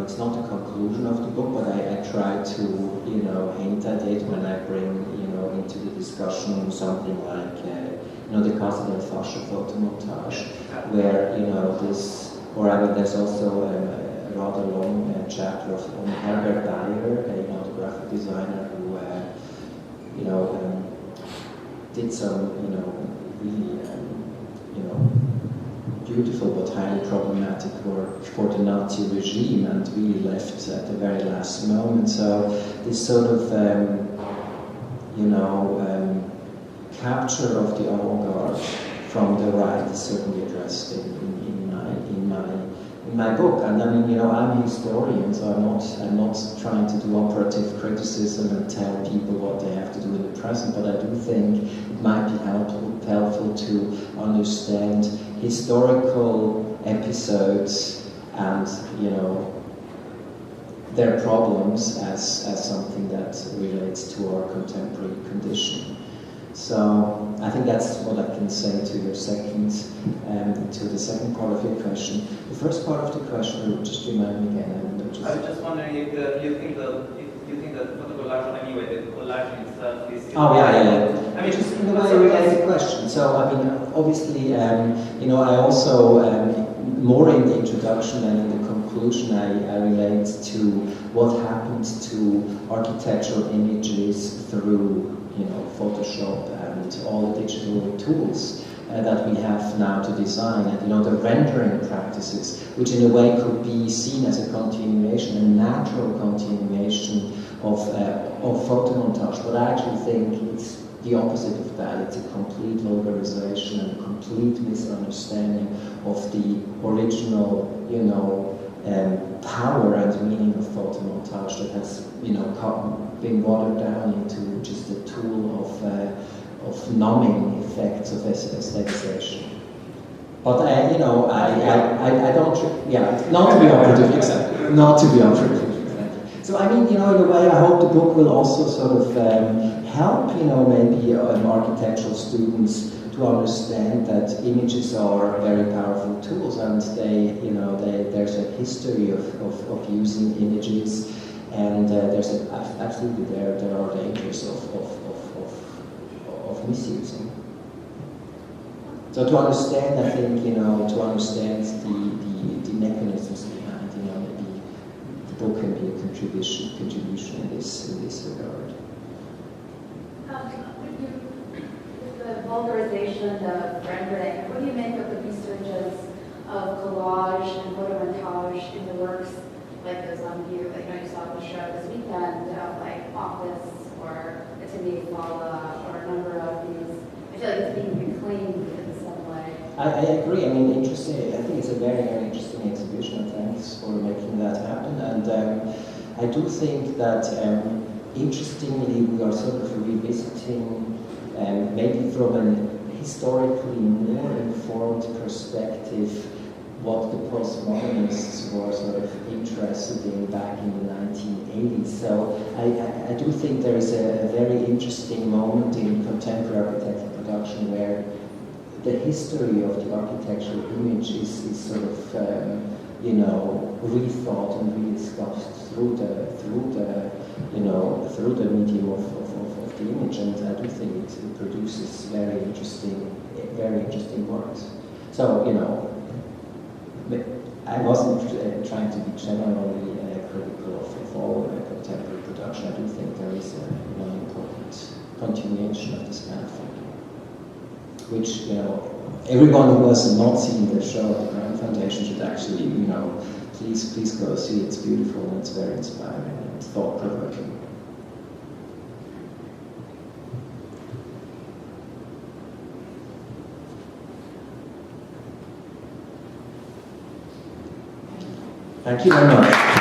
it's not the conclusion of the book, but I try to, hint at it when I bring, into the discussion something like, the Casa del Fascio photomontage, where, there's also a rather long chapter on Herbert Dyer, the graphic designer who, did some, really, beautiful but highly problematic work for the Nazi regime and really left at the very last moment. So this sort of, capture of the avant-garde from the right is certainly addressed in my book. And I mean, I'm a historian, so I'm not trying to do operative criticism and tell people what they have to do in the present, but I do think it might be helpful to understand historical episodes and, their problems as something that relates to our contemporary condition. So I think that's what I can say to your to the second part of your question. The first part of the question, just remind me again. I was just wondering if you think that photocollage, anyway, the collage itself is. Oh yeah. I mean, just in a way, related question. So I mean, obviously, I also more in the introduction than in the conclusion, I relate to what happens to architectural images through Photoshop and all the digital tools that we have now to design, and the rendering practices, which in a way could be seen as a continuation, a natural continuation of photomontage. But I actually think it's the opposite of that. It's a complete vulgarization and a complete misunderstanding of the original, power and meaning of photomontage that has, been watered down into just a tool of numbing effects of aestheticization. But I don't, not to be operative, exactly. Not to be operative, exactly. So I mean, in a way, I hope the book will also sort of help, maybe architectural students to understand that images are very powerful tools, and there's a history of using images, and absolutely there are dangers of misusing. So to understand, I think to understand the mechanisms behind, maybe the book can be making a contribution in this regard. The vulgarization, the rendering, what do you make of the researches of collage and photomontage in the works like those on view? Like, you saw the show this weekend of like Office or Atelier Fala or a number of these. I feel like it's being reclaimed in some way. I agree. I mean, interesting. I think it's a very, very interesting exhibition. Thanks for making that happen. And I do think that, interestingly, we are sort of revisiting, maybe from an historically more informed perspective, what the postmodernists were sort of interested in back in the 1980s. So I do think there is a very interesting moment in contemporary architectural production where the history of the architectural image is sort of rethought and rediscussed through the medium of the image, and I do think it produces very interesting works. So I wasn't trying to be generally critical of all contemporary production. I do think there is an important continuation of this kind of thinking, which everyone who has not seen the show at the Grand Foundation should actually please go see it. It's beautiful and it's very inspiring and thought-provoking. Thank you very much.